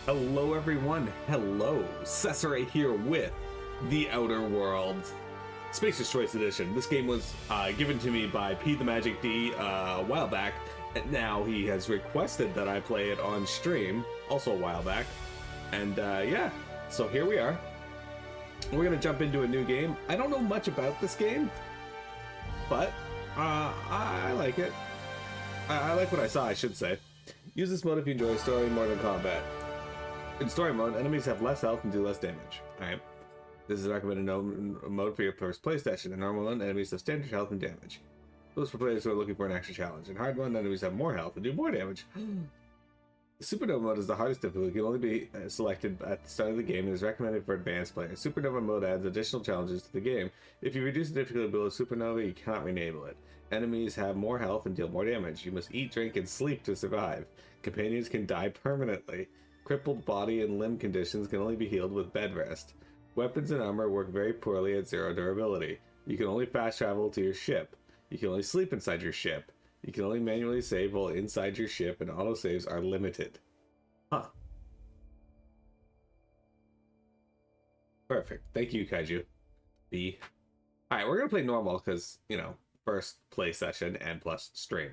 Hello everyone, hello, Cesare here with The Outer Worlds Spacer's Choice Edition. This game was given to me by P the Magic D a while back, and now he has requested that I play it on stream, also a while back. And yeah, so here we are. We're gonna jump into a new game. I don't know much about this game, but I like it. I like what I saw, I should say. Use this mode if you enjoy story more than combat. In story mode, enemies have less health and do less damage. Alright. This is a recommended mode for your first play session. In normal mode, enemies have standard health and damage. Those for players who are looking for an extra challenge. In hard mode, enemies have more health and do more damage. The Supernova mode is the hardest difficulty. It can only be selected at the start of the game and is recommended for advanced players. Supernova mode adds additional challenges to the game. If you reduce the difficulty below Supernova, you cannot renable it. Enemies have more health and deal more damage. You must eat, drink, and sleep to survive. Companions can die permanently. Crippled body and limb conditions can only be healed with bed rest. Weapons and armor work very poorly at zero durability. You can only fast travel to your ship. You can only sleep inside your ship. You can only manually save while inside your ship, and autosaves are limited. Huh. Perfect. Thank you, Kaiju. B. Alright, we're gonna play normal because, you know, first play session and plus stream.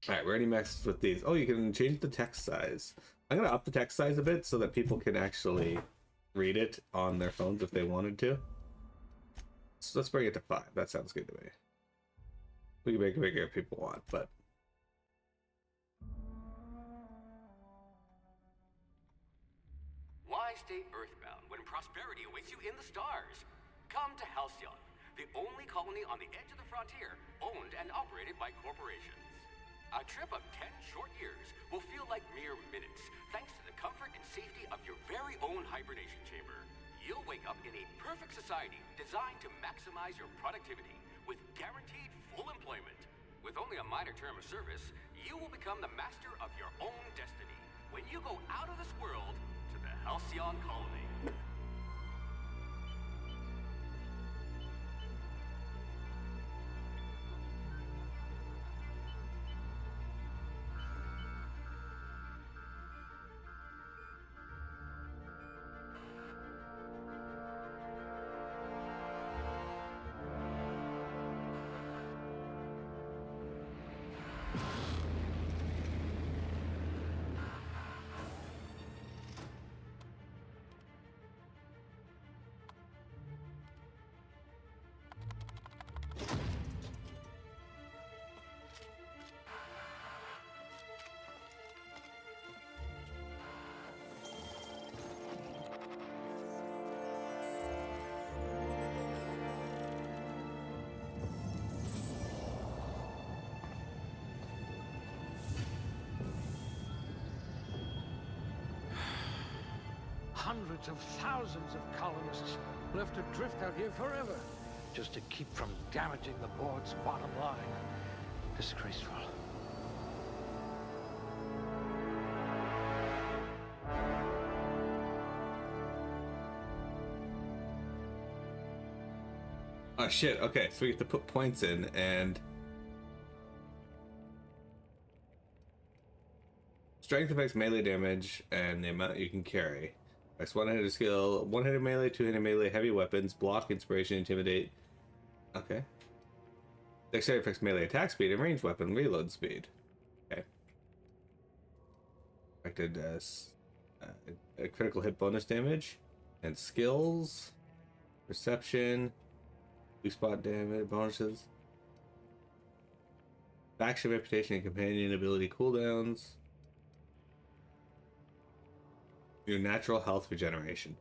Alright, we already messed with these. Oh, you can change the text size. I'm going to up the text size a bit so that people can actually read it on their phones if they wanted to. So let's bring it to 5. That sounds good to me. We can make it bigger if people want, but... Why stay earthbound when prosperity awaits you in the stars? Come to Halcyon, the only colony on the edge of the frontier, owned and operated by corporations. A trip of 10 short years will feel like mere minutes, thanks to the comfort and safety of your very own hibernation chamber. You'll wake up in a perfect society designed to maximize your productivity with guaranteed full employment. With only a minor term of service, you will become the master of your own destiny when you go out of this world to the Halcyon colony. Hundreds of thousands of colonists left adrift out here forever, just to keep from damaging the board's bottom line. Disgraceful. Oh shit, okay, so we have to put points in, and... Strength affects melee damage and the amount you can carry. Affects one-handed skill, one-handed melee, two-handed melee, heavy weapons, block, inspiration, intimidate. Okay. Dexterity affects melee attack speed and ranged weapon reload speed. Okay. Affected a critical hit bonus damage. And skills, perception, weak spot damage bonuses. Faction reputation and companion ability cooldowns. Your natural health regeneration.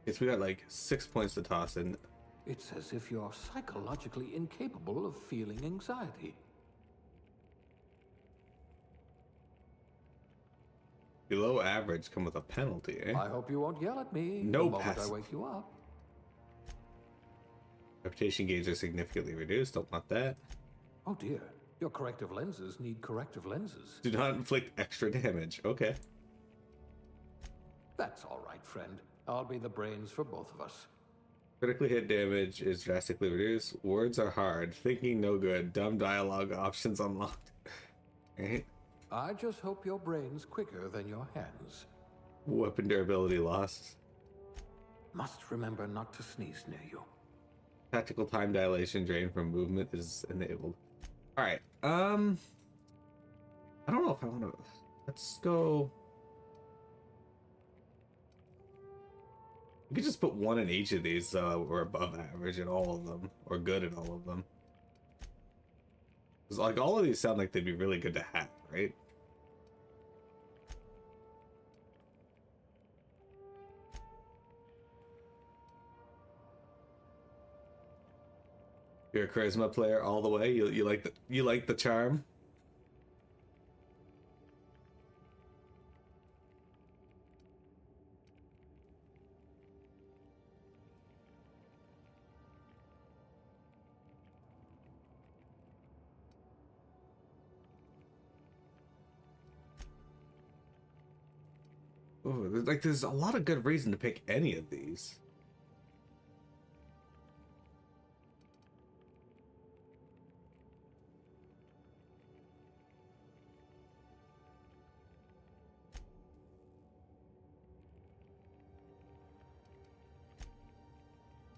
Guess we got like 6 points to toss in. It's as if you're psychologically incapable of feeling anxiety. Below average come with a penalty, eh? I hope you won't yell at me No the moment pass. I wake you up. Reputation gains are significantly reduced. Don't want that. Oh dear, your corrective lenses need corrective lenses. Do not inflict extra damage. Okay. That's all right, friend. I'll be the brains for both of us. Critically hit damage is drastically reduced. Words are hard. Thinking no good. Dumb dialogue options unlocked. Alright. I just hope your brain's quicker than your hands. Weapon durability lost. Must remember not to sneeze near you. Tactical time dilation drain from movement is enabled. All right. I don't know if I want to. Let's go. We could just put one in each of these, so we're above average in all of them, or good in all of them. Because like all of these sound like they'd be really good to have, right? You're a charisma player all the way. You like the charm. Ooh, there's a lot of good reason to pick any of these.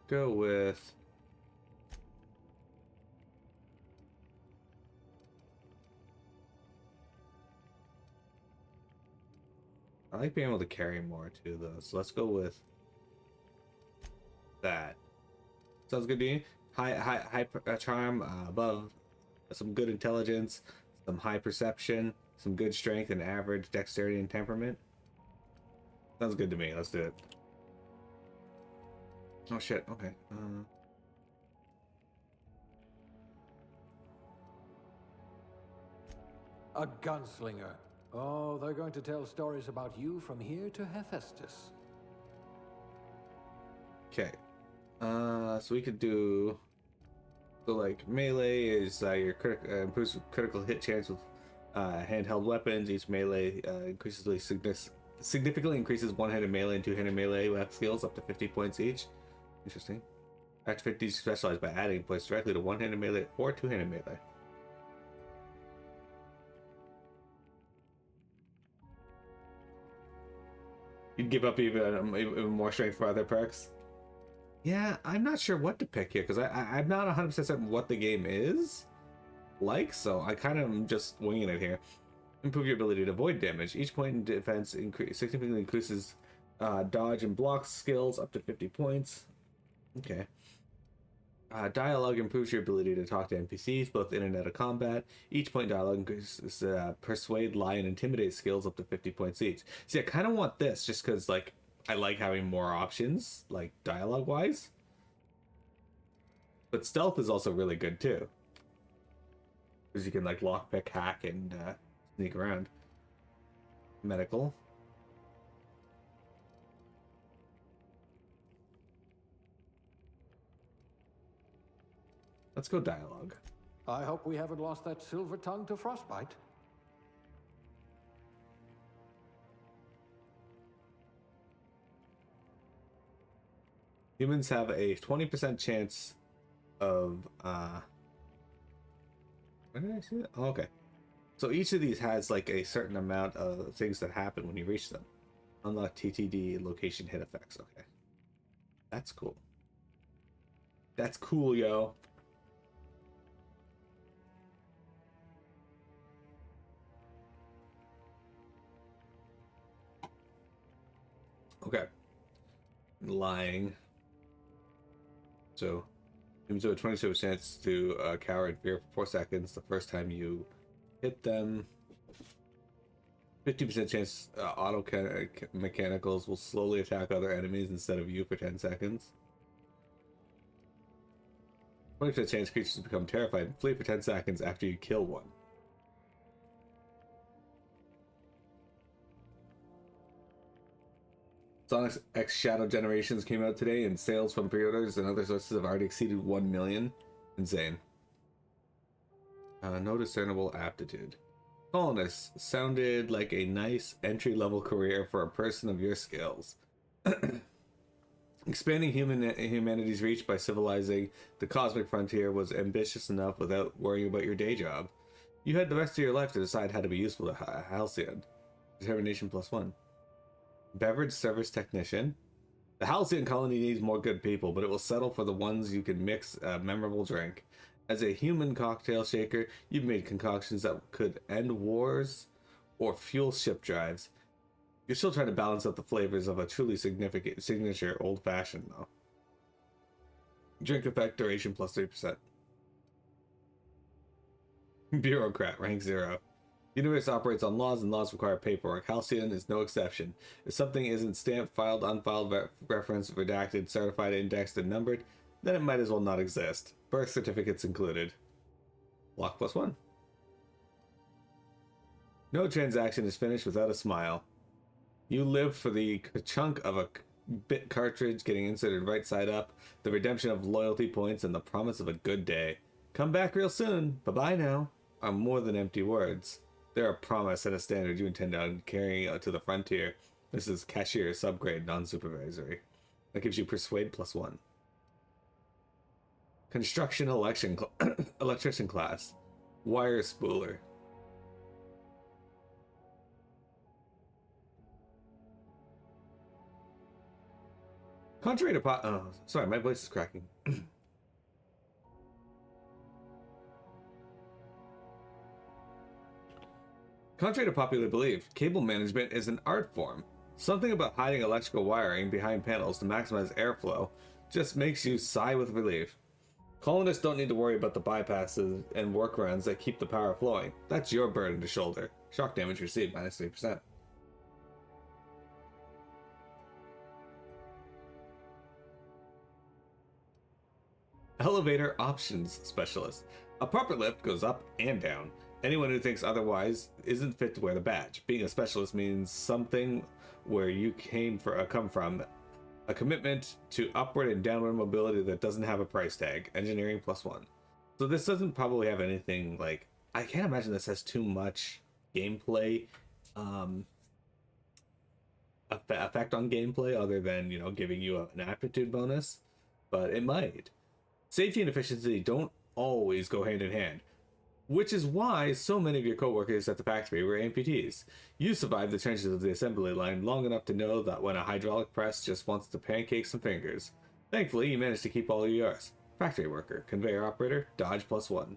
Go with I like being able to carry more too, though. So let's go with that. Sounds good to you. High charm, above some good intelligence, some high perception, some good strength, and average dexterity and temperament. Sounds good to me. Let's do it. Oh shit. Okay. A gunslinger. Oh, they're going to tell stories about you from here to Hephaestus. Okay. So we could do. So like melee is your improves critical hit chance with handheld weapons. Each melee significantly increases one-handed melee and two-handed melee weapon skills up to 50 points each. Interesting. Activate these specialized by adding points directly to one-handed melee or two-handed melee. You'd give up even more strength for other perks. Yeah, I'm not sure what to pick here because I'm not 100% certain what the game is like, so I kind of am just winging it here. Improve your ability to avoid damage. Each point in defense significantly increases dodge and block skills up to 50 points. Okay. Dialogue improves your ability to talk to NPCs, both in and out of combat. Each point dialogue increases persuade, lie, and intimidate skills up to 50 points each. See, I kind of want this just because, like, I like having more options, like, dialogue-wise. But stealth is also really good, too. Because you can, like, lockpick, hack, and sneak around. Medical. Let's go dialogue. I hope we haven't lost that silver tongue to frostbite. Humans have a 20% chance of where did I see that? Oh, okay. So each of these has like a certain amount of things that happen when you reach them. Unlock TTD location hit effects. Okay. That's cool. That's cool, yo. Okay. Lying. So, humans have a 27% chance to cower in fear for 4 seconds the first time you hit them. 50% chance auto mechanicals will slowly attack other enemies instead of you for 10 seconds. 20% chance creatures become terrified and flee for 10 seconds after you kill one. Sonic X Shadow Generations came out today, and sales from pre-orders and other sources have already exceeded 1 million. Insane. No discernible aptitude. Colonists sounded like a nice entry-level career for a person of your skills. Expanding humanity's reach by civilizing the cosmic frontier was ambitious enough without worrying about your day job. You had the rest of your life to decide how to be useful to Halcyon. Determination +1. Beverage service technician. The Halcyon colony needs more good people, but it will settle for the ones you can mix a memorable drink. As a human cocktail shaker, you've made concoctions that could end wars or fuel ship drives. You're still trying to balance out the flavors of a truly significant signature old-fashioned, though. Drink effect duration +3%. Bureaucrat, rank 0. The universe operates on laws, and laws require paperwork. Halcyon is no exception. If something isn't stamped, filed, unfiled, referenced, redacted, certified, indexed, and numbered, then it might as well not exist. Birth certificates included. Lock +1. No transaction is finished without a smile. You live for the chunk of a bit cartridge getting inserted right side up, the redemption of loyalty points, and the promise of a good day. Come back real soon. Bye-bye now. Are more than empty words. They're a promise and a standard you intend on carrying out to the frontier. This is cashier, subgrade, non-supervisory. That gives you persuade +1. Construction electrician class. Wire spooler. Contrary to sorry, my voice is cracking. Contrary to popular belief, cable management is an art form. Something about hiding electrical wiring behind panels to maximize airflow just makes you sigh with relief. Colonists don't need to worry about the bypasses and workarounds that keep the power flowing. That's your burden to shoulder. Shock damage received -3%. Elevator options specialist. A proper lift goes up and down. Anyone who thinks otherwise isn't fit to wear the badge. Being a specialist means something where you come from. A commitment to upward and downward mobility that doesn't have a price tag. Engineering +1. So this doesn't probably have anything like... I can't imagine this has too much gameplay effect on gameplay other than, you know, giving you an aptitude bonus. But it might. Safety and efficiency don't always go hand in hand, which is why so many of your coworkers at the factory were amputees. You survived the trenches of the assembly line long enough to know that when a hydraulic press just wants to pancake some fingers. Thankfully, you managed to keep all of yours. Factory worker, conveyor operator, dodge +1.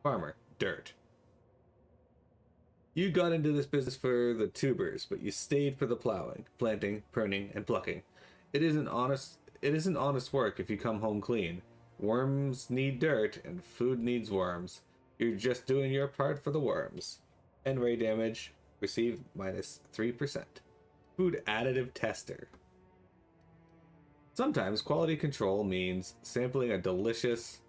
Farmer, dirt. You got into this business for the tubers, but you stayed for the plowing, planting, pruning, and plucking. It isn't honest work if you come home clean. Worms need dirt, and food needs worms. You're just doing your part for the worms. And ray damage received -3%. Food additive tester. Sometimes quality control means sampling a delicious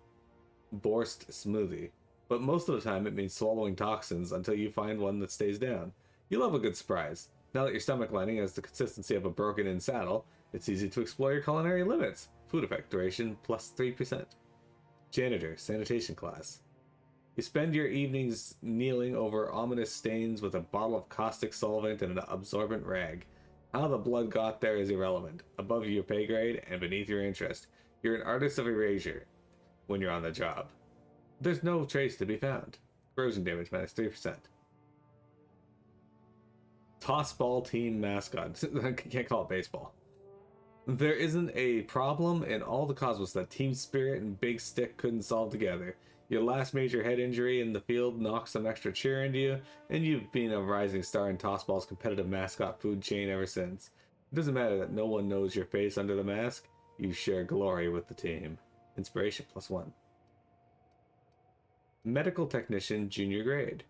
Borst smoothie, but most of the time it means swallowing toxins until you find one that stays down. You love a good surprise. Now that your stomach lining has the consistency of a broken-in saddle, it's easy to explore your culinary limits. Food effect duration +3%. Janitor, sanitation class. You spend your evenings kneeling over ominous stains with a bottle of caustic solvent and an absorbent rag. How the blood got there is irrelevant. Above your pay grade and beneath your interest. You're an artist of erasure when you're on the job. There's no trace to be found. Corrosion damage -3%. Tossball team mascot. I can't call it baseball. There isn't a problem in all the cosmos that Team Spirit and Big Stick couldn't solve together. Your last major head injury in the field knocked some extra cheer into you, and you've been a rising star in Tossball's competitive mascot food chain ever since. It doesn't matter that no one knows your face under the mask, you share glory with the team. Inspiration +1. Medical Technician Junior Grade.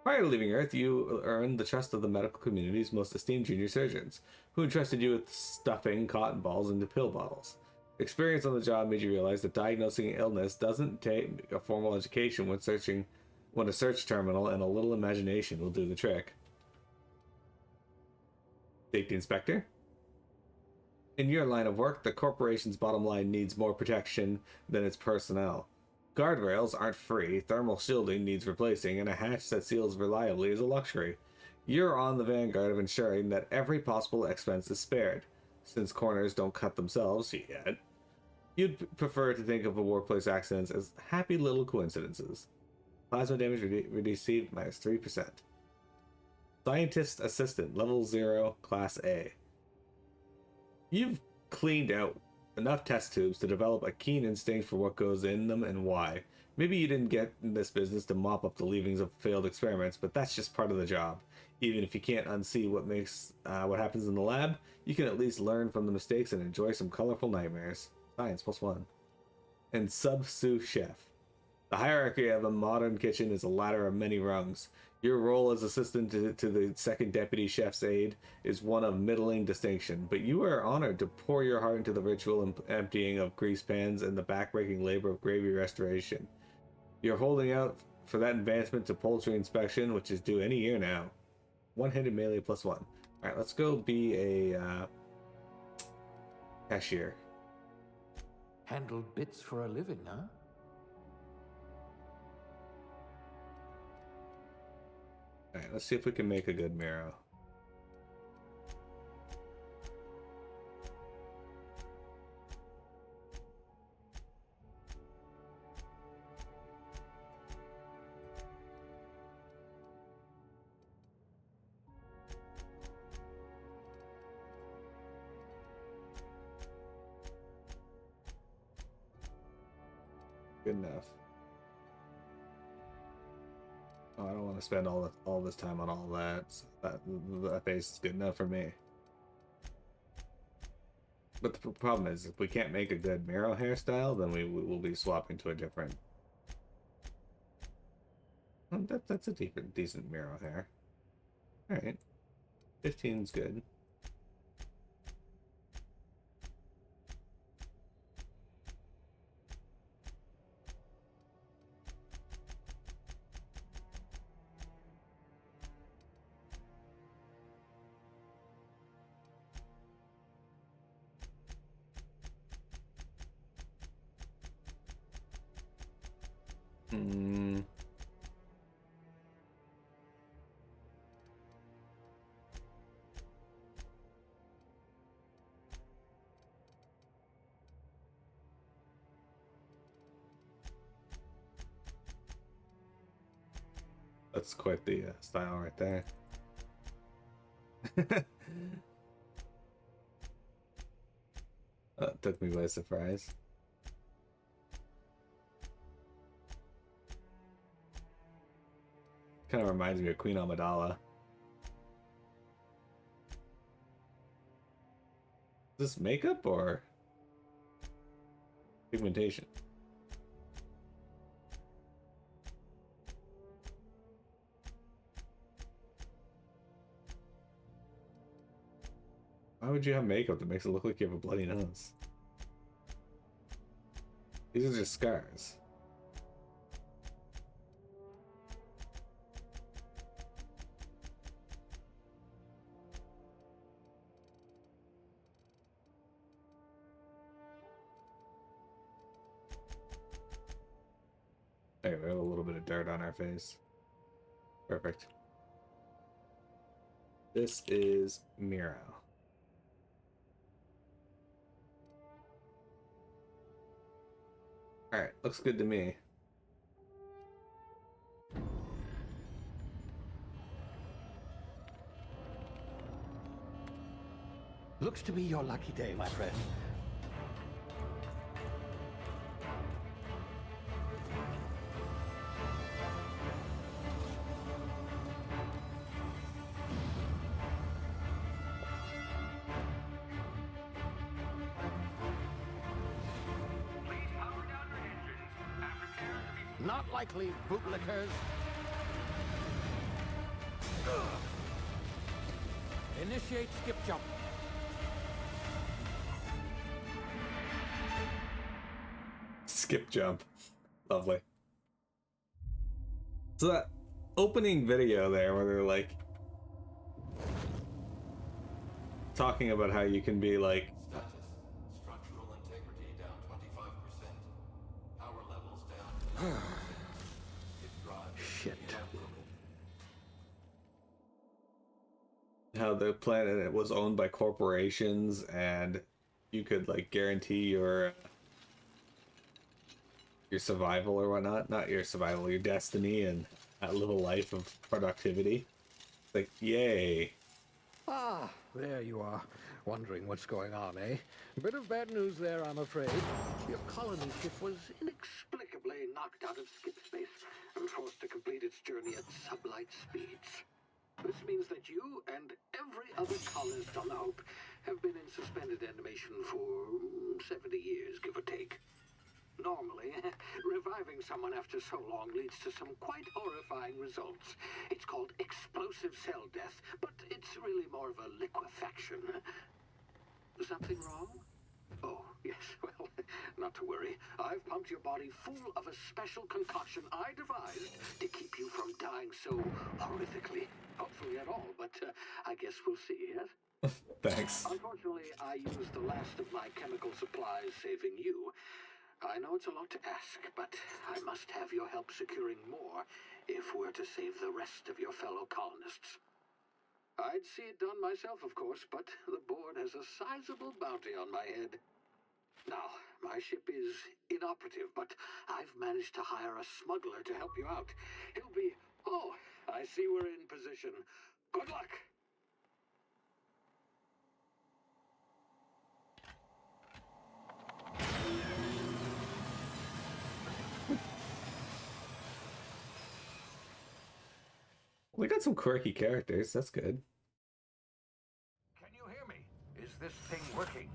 Prior to leaving Earth, you earned the trust of the medical community's most esteemed junior surgeons, who entrusted you with stuffing cotton balls into pill bottles. Experience on the job made you realize that diagnosing illness doesn't take a formal education when a search terminal and a little imagination will do the trick. Safety Inspector. In your line of work, the corporation's bottom line needs more protection than its personnel. Guardrails aren't free, thermal shielding needs replacing, and a hatch that seals reliably is a luxury. You're on the vanguard of ensuring that every possible expense is spared. Since corners don't cut themselves yet, you'd prefer to think of the workplace accidents as happy little coincidences. Plasma damage received minus 3%. Scientist assistant, level 0, class A. You've cleaned out enough test tubes to develop a keen instinct for what goes in them and why. Maybe you didn't get in this business to mop up the leavings of failed experiments, but that's just part of the job. Even if you can't unsee what happens in the lab, you can at least learn from the mistakes and enjoy some colorful nightmares. Science +1. And sous chef. The hierarchy of a modern kitchen is a ladder of many rungs. Your role as assistant to the second deputy chef's aide is one of middling distinction, but you are honored to pour your heart into the ritual emptying of grease pans and the backbreaking labor of gravy restoration. You're holding out for that advancement to poultry inspection, which is due any year now. One-handed melee +1. Alright, let's go be a cashier. Handle bits for a living, huh? Alright, let's see if we can make a good Miro. Good enough. Oh, I don't want to spend all this time on all that. So that face is good enough for me. But the problem is, if we can't make a good Miro hairstyle, then we will be swapping to a different. That's a decent Miro hair. All right, 15's good. That's quite the style right there. That took me by surprise. Kind of reminds me of Queen Amidala. Is this makeup or pigmentation? Why would you have makeup that makes it look like you have a bloody nose? These are just scars. Hey, we have a little bit of dirt on our face. Perfect. This is Miro. Alright, looks good to me. Looks to be your lucky day, my friend. Not likely, bootlickers. Initiate skip jump. Skip jump. Lovely. So that opening video there where they're like talking about how you can be like Status. Structural integrity down 25%. Power levels down. It drives. Shit. how the planet was owned by corporations and you could like guarantee your your survival or whatnot. Not your survival, your destiny, and that little life of productivity. Like, yay. Ah, there you are. Wondering what's going on, eh? A bit of bad news there, I'm afraid. Your colony ship was inexplicably knocked out of skip space and forced to complete its journey at sublight speeds. This means that you and every other colonist on the Hope have been in suspended animation for 70 years, give or take. Normally, reviving someone after so long leads to some quite horrifying results. It's called explosive cell death, but it's really more of a liquefaction. Something wrong? Oh, yes, well, not to worry. I've pumped your body full of a special concoction I devised to keep you from dying so horrifically. Hopefully at all, but I guess we'll see, yes? Thanks. Unfortunately, I used the last of my chemical supplies saving you. I know it's a lot to ask, but I must have your help securing more if we're to save the rest of your fellow colonists. I'd see it done myself, of course, but the board has a sizable bounty on my head. Now, my ship is inoperative, but I've managed to hire a smuggler to help you out. He'll be... Oh, I see we're in position. Good luck! We got some quirky characters. That's good. Can you hear me? Is this thing working?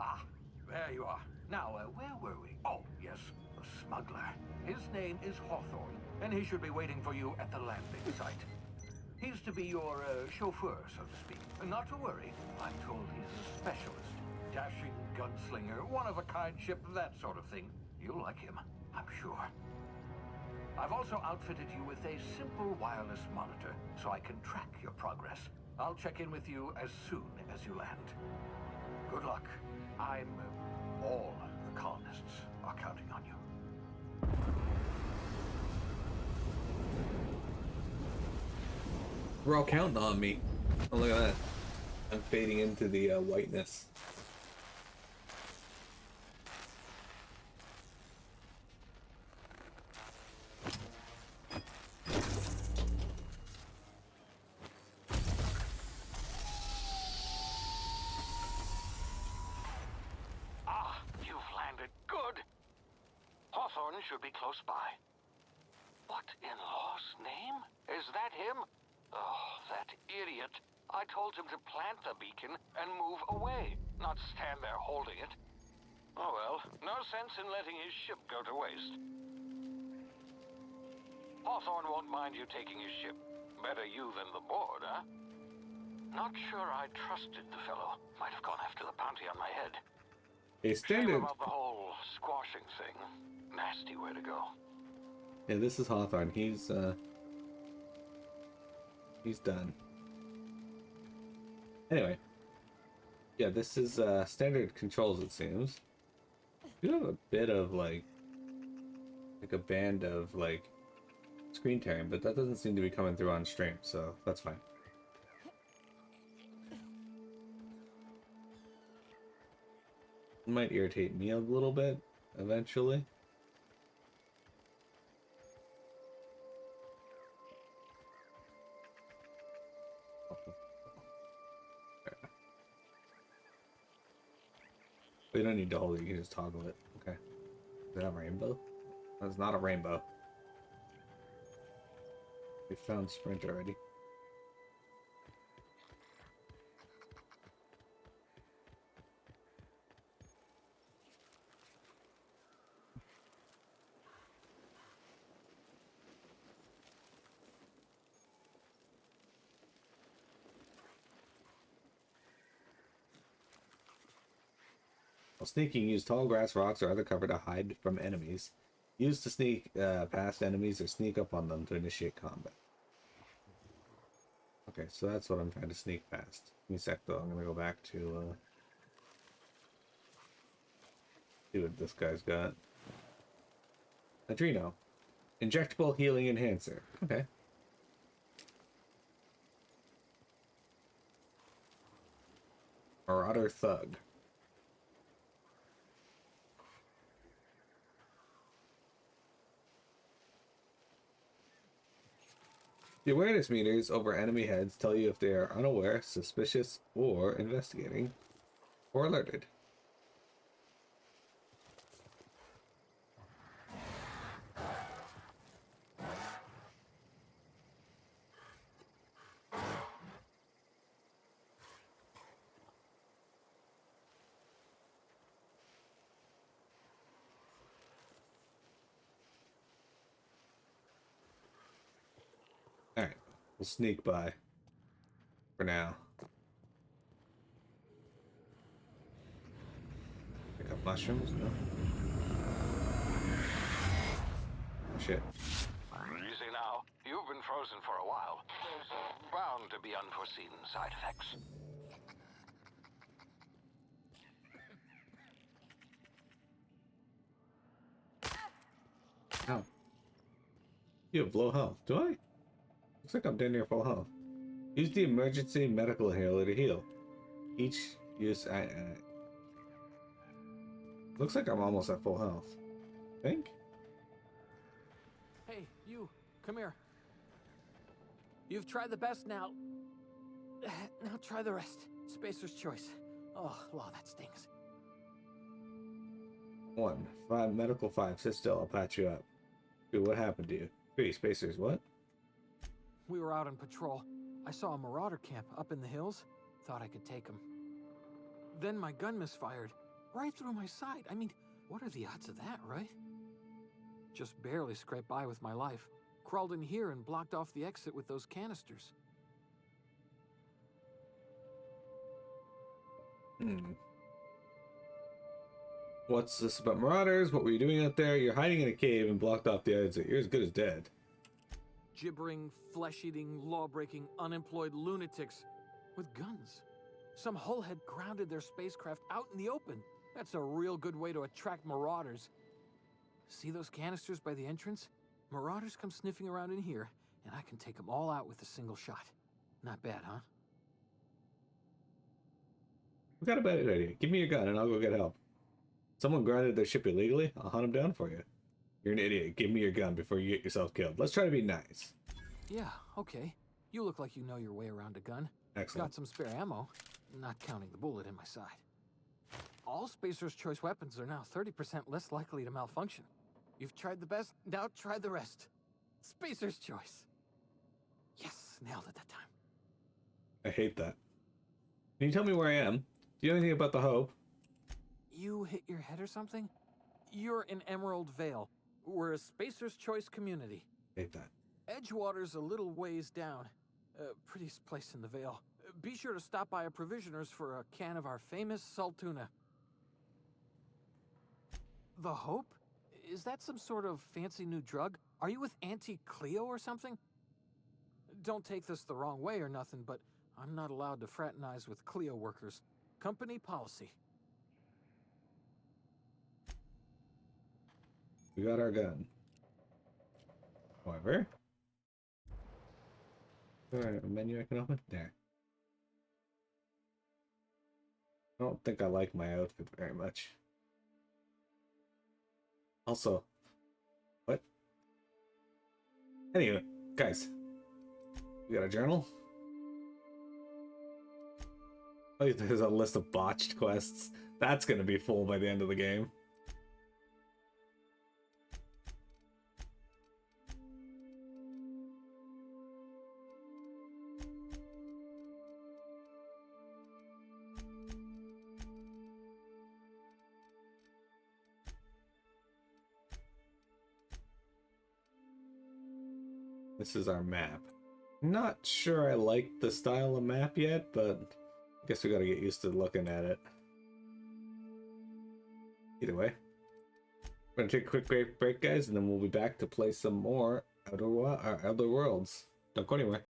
Ah, there you are. Now, where were we? Oh, yes, the smuggler. His name is Hawthorne, and he should be waiting for you at the landing site. He's to be your chauffeur, so to speak. Not to worry, I'm told he's a specialist. Dashing gunslinger, one-of-a-kind ship, that sort of thing. You'll like him, I'm sure. I've also outfitted you with a simple wireless monitor, so I can track your progress. I'll check in with you as soon as you land. Good luck. All the colonists are counting on you. We're all counting on me. Oh, look at that. I'm fading into the whiteness. Ah, you've landed. Good. Hawthorne should be close by. What in law's name? Is that him? Oh, that idiot. I told him to plant the beacon and move away, not stand there holding it. Oh well, no sense in letting his ship go to waste. Hawthorne won't mind you taking his ship. Better you than the board, huh? Not sure I trusted the fellow. Might have gone after the bounty on my head. A Shame standard. about the whole squashing thing. Nasty way to go. Yeah, this is Hawthorne. He's done. Anyway. Yeah, this is standard controls, it seems. You have a bit of like a band of like screen tearing, but that doesn't seem to be coming through on stream, so that's fine. It might irritate me a little bit eventually. We don't need to hold it, you can just toggle it. Okay. Is that a rainbow? That's not a rainbow. We found Sprint already. While sneaking, use tall grass, rocks, or other cover to hide from enemies. Use to sneak past enemies or sneak up on them to initiate combat. Okay, so that's what I'm trying to sneak past. Give me a sec though, I'm gonna go back to see what this guy's got. Adreno. Injectable healing enhancer. Okay. Marauder Thug. The awareness meters over enemy heads tell you if they are unaware, suspicious, or investigating, or alerted. Alright, we'll sneak by for now. Pick up mushrooms? No. Shit. Easy now. You've been frozen for a while. There's bound to be unforeseen side effects. Ow. You have low health. Do I? Looks like I'm down near full health. Use the emergency medical inhaler to heal. Each use... Looks like I'm almost at full health. Think? Hey, you, come here. You've tried the best now. Now try the rest. Spacer's choice. Oh, wow, that stings. 1. 5. Medical 5. Sit still. I'll patch you up. 2. What happened to you? 3. Spacers. What? We were out on patrol. I saw a marauder camp up in the hills. Thought I could take him. Then my gun misfired. Right through my side. I mean, what are the odds of that, right? Just barely scraped by with my life. Crawled in here and blocked off the exit with those canisters. What's this about marauders? What were you doing out there? You're hiding in a cave and blocked off the exit. You're as good as dead. Gibbering, flesh-eating, law-breaking, unemployed lunatics with guns. Some hullhead grounded their spacecraft out in the open. That's a real good way to attract marauders. See those canisters by the entrance? Marauders come sniffing around in here, and I can take them all out with a single shot. Not bad, huh? We got a better idea. Give me your gun and I'll go get help. Someone grounded their ship illegally? I'll hunt them down for you. You're an idiot. Give me your gun before you get yourself killed. Let's try to be nice. Yeah, okay. You look like you know your way around a gun. Excellent. Got some spare ammo, not counting the bullet in my side. All Spacer's Choice weapons are now 30% less likely to malfunction. You've tried the best, now try the rest. Spacer's Choice. Yes, nailed it that time. I hate that. Can you tell me where I am? Do you know anything about the Hope? You hit your head or something? You're in Emerald Vale. We're a Spacer's Choice community. Hate that. Edgewater's a little ways down. Prettiest place in the Vale. Be sure to stop by a provisioner's for a can of our famous salt tuna. The Hope? Is that some sort of fancy new drug? Are you with Auntie Cleo or something? Don't take this the wrong way or nothing, but I'm not allowed to fraternize with Cleo workers. Company policy. We got our gun. However, a menu I can open? There. I don't think I like my outfit very much. Also, what? Anyway, guys, we got a journal. Oh, there's a list of botched quests. That's gonna be full by the end of the game. This is our map. Not sure I like the style of map yet, but I guess we gotta get used to looking at it. Either way, we're gonna take a quick break, guys, and then we'll be back to play some more Outer Worlds. Don't go anywhere.